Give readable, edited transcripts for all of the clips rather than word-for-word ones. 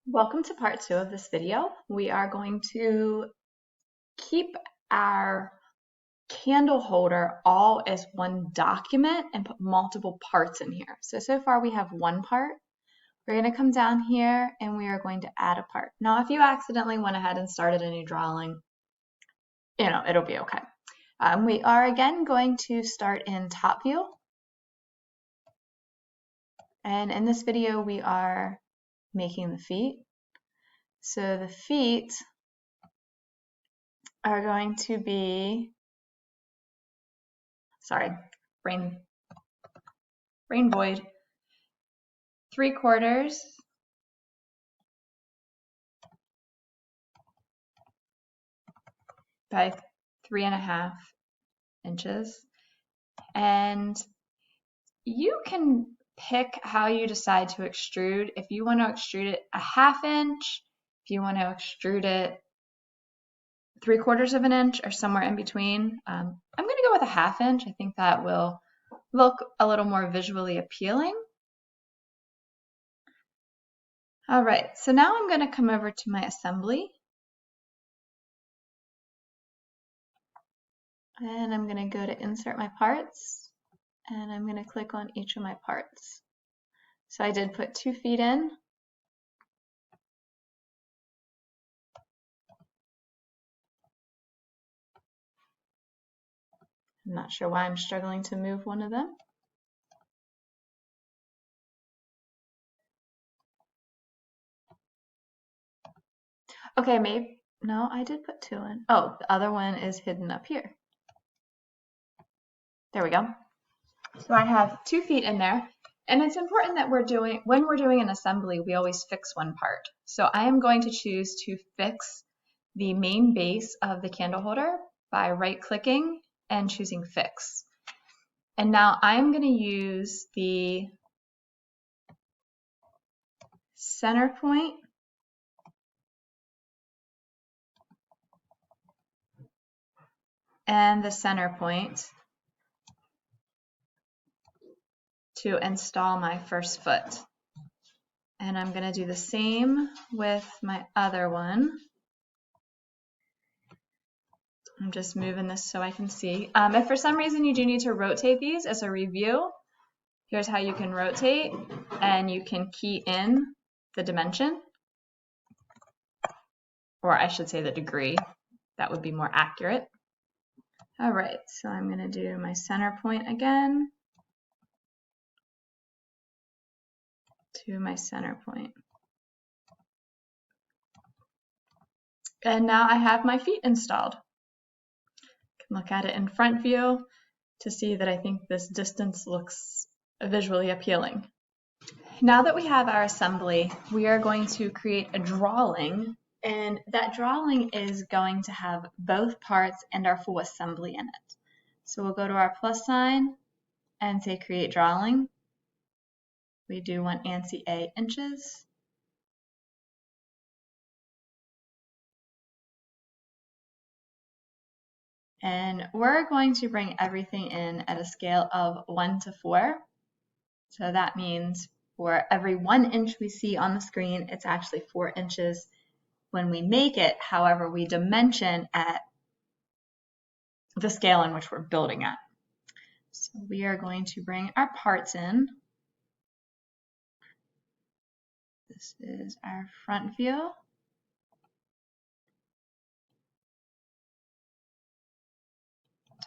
Welcome to part 2 of this video. We are going to keep our candle holder all as one document and put multiple parts in here. So far we have one part. We're going to come down here and we are going to add a part. Now, if you accidentally went ahead and started a new drawing, it'll be okay. We are again going to start in top view. And in this video, we are making the feet. So the feet are going to be, brain void, 3/4 by 3.5 inches. And you can pick how you decide to extrude. If you want to extrude it 1/2 inch, if you want to extrude it 3/4 inch or somewhere in between. I'm going to go with 1/2 inch. I think that will look a little more visually appealing. All right, so now I'm going to come over to my assembly. And I'm going to go to insert my parts. And I'm going to click on each of my parts. So I did put 2 feet in. I'm not sure why I'm struggling to move one of them. Okay, no, I did put 2 in. Oh, the other one is hidden up here. There we go. So I have 2 feet in there. And it's important that when we're doing an assembly, we always fix one part. So I am going to choose to fix the main base of the candle holder by right-clicking and choosing Fix. And now I'm going to use the center point and the center point to install my first foot. And I'm going to do the same with my other one. I'm just moving this so I can see. If for some reason you do need to rotate these as a review, here's how you can rotate, and you can key in the dimension, or I should say the degree. That would be more accurate. All right, so I'm going to do my center point again to my center point. And now I have my feet installed. I can look at it in front view to see that I think this distance looks visually appealing. Now that we have our assembly, we are going to create a drawing, and that drawing is going to have both parts and our full assembly in it. So we'll go to our plus sign and say create drawing. We do want ANSI A inches. And we're going to bring everything in at a scale of 1 to 4. So that means for every 1 inch we see on the screen, it's actually 4 inches when we make it. However, we dimension at the scale in which we're building at. So we are going to bring our parts in. This is our front view.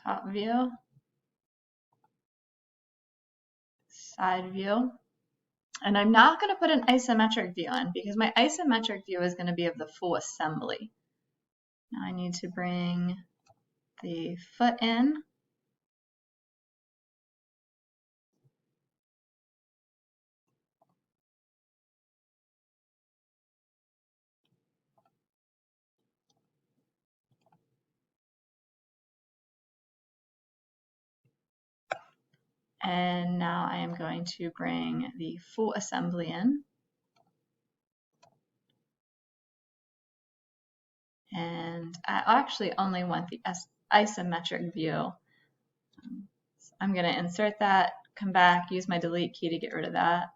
Top view. Side view. And I'm not going to put an isometric view in because my isometric view is going to be of the full assembly. Now I need to bring the foot in. And now I am going to bring the full assembly in. And I actually only want the isometric view. I'm going to insert that, come back, use my delete key to get rid of that,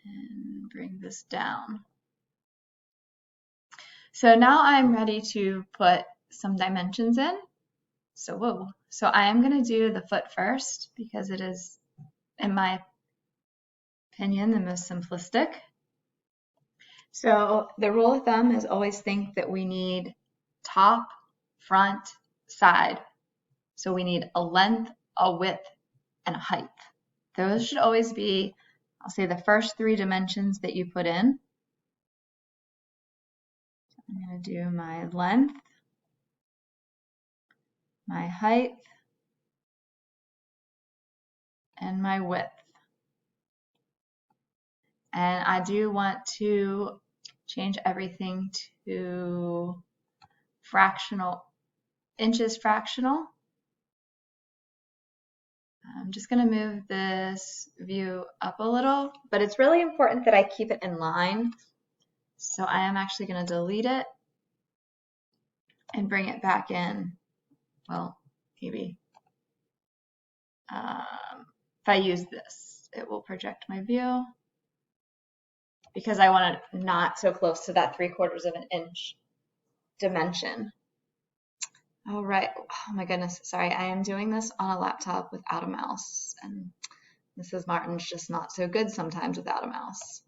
and bring this down. So now I'm ready to put some dimensions in. So I am going to do the foot first because it is, in my opinion, the most simplistic. So the rule of thumb is always think that we need top, front, side. So we need a length, a width, and a height. Those should always be, I'll say, the first 3 dimensions that you put in. I'm going to do my length, my height, and my width. And I do want to change everything to fractional, inches fractional. I'm just going to move this view up a little, but it's really important that I keep it in line. So I am actually going to delete it and bring it back in. Well, maybe if I use this, it will project my view because I want it not so close to that 3/4 of an inch dimension. All right. Oh my goodness. Sorry, I am doing this on a laptop without a mouse, and Mrs. Martin's just not so good sometimes without a mouse.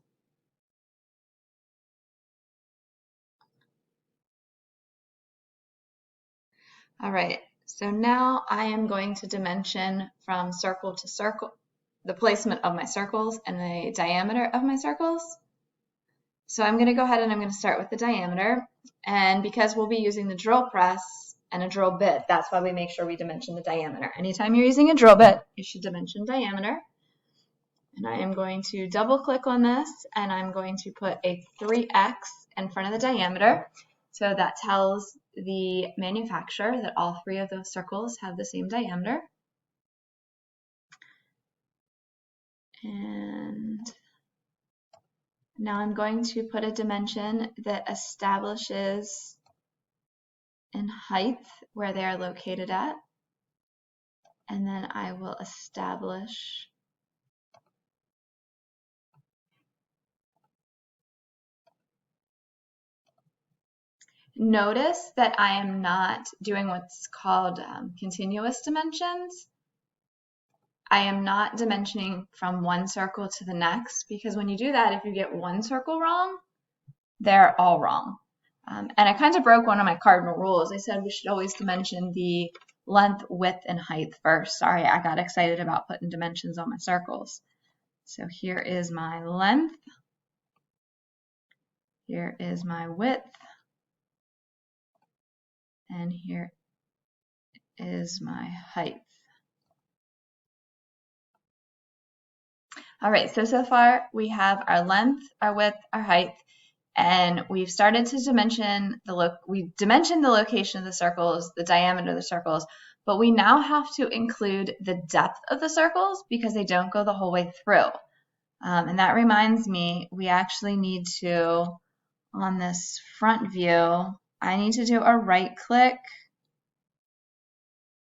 All right. So now I am going to dimension from circle to circle, the placement of my circles and the diameter of my circles. So I'm going to go ahead and I'm going to start with the diameter. And because we'll be using the drill press and a drill bit, that's why we make sure we dimension the diameter. Anytime you're using a drill bit, you should dimension diameter. And I am going to double click on this and I'm going to put a 3x in front of the diameter. So that tells the manufacturer that all 3 of those circles have the same diameter. And now I'm going to put a dimension that establishes in height where they are located at. And then I will establish Notice that I am not doing what's called continuous dimensions. I am not dimensioning from one circle to the next because when you do that, if you get one circle wrong, they're all wrong. And I kind of broke one of my cardinal rules. I said we should always dimension the length, width, and height first. Sorry, I got excited about putting dimensions on my circles. So here is my length. Here is my width. And here is my height. All right, so far we have our length, our width, our height, and we've started to dimension we've dimensioned the location of the circles, the diameter of the circles, but we now have to include the depth of the circles because they don't go the whole way through. And that reminds me, we actually need to, on this front view, I need to do a right click,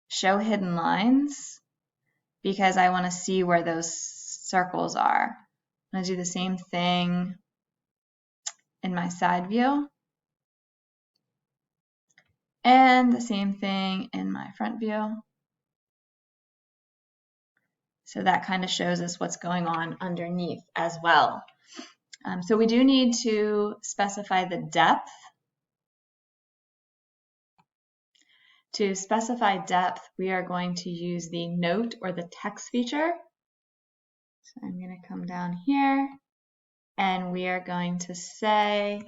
show hidden lines, because I want to see where those circles are. I'm going to do the same thing in my side view and the same thing in my front view. So that kind of shows us what's going on underneath as well. So we do need to specify the depth. To specify depth, we are going to use the note or the text feature. So I'm going to come down here and we are going to say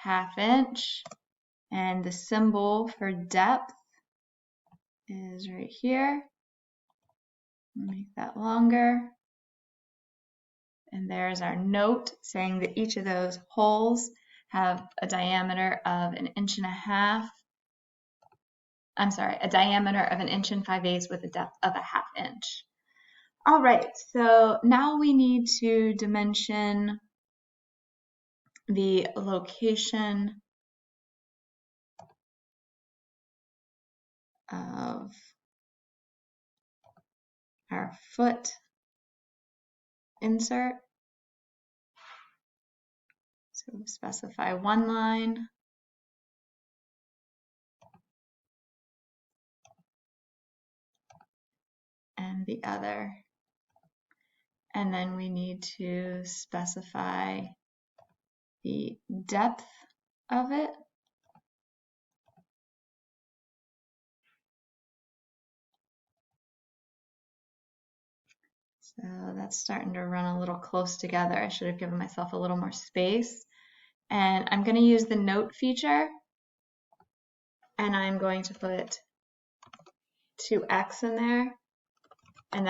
1/2 inch, and the symbol for depth is right here. Make that longer. And there's our note saying that each of those holes have a diameter of 1.5 inches. I'm sorry, a diameter of 1 5/8 inches with a depth of 1/2 inch. All right, so now we need to dimension the location of our foot insert. So So specify one line. And the other. And then we need to specify the depth of it. So that's starting to run a little close together. I should have given myself a little more space. And I'm going to use the note feature. And I'm going to put 2x in there. And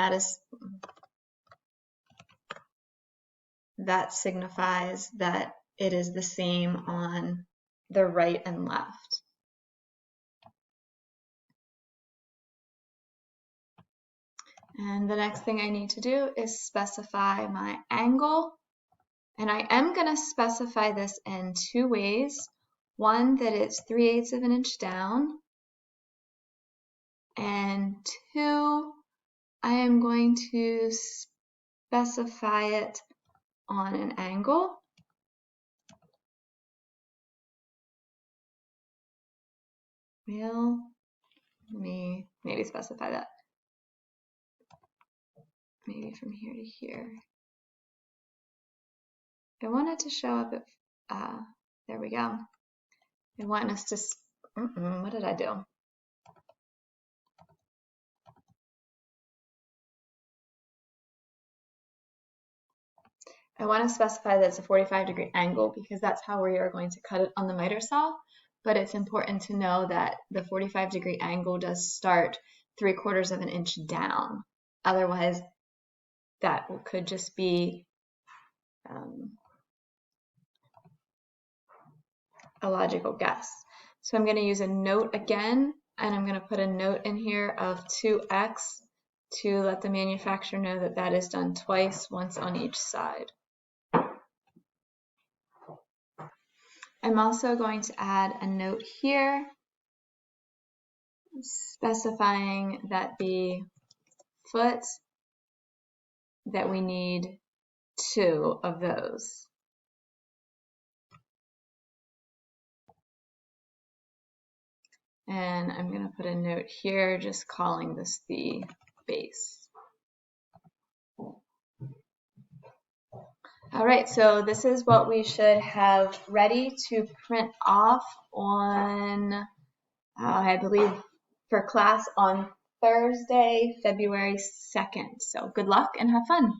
that signifies that it is the same on the right and left. And the next thing I need to do is specify my angle. And I am going to specify this in two ways. One, that it's 3/8 of an inch down. And two, I am going to specify it on an angle. Well, let me maybe specify that. Maybe from here to here. I want it to show up at, there we go. I want us to, what did I do? I want to specify that it's a 45-degree angle because that's how we are going to cut it on the miter saw. But it's important to know that the 45-degree angle does start 3/4 of an inch down. Otherwise, that could just be a logical guess. So I'm going to use a note again, and I'm going to put a note in here of 2x to let the manufacturer know that that is done twice, once on each side. I'm also going to add a note here specifying that the foot, that we need 2 of those. And I'm going to put a note here just calling this the base. All right, so this is what we should have ready to print off on, I believe, for class on Thursday, February 2nd. So good luck and have fun.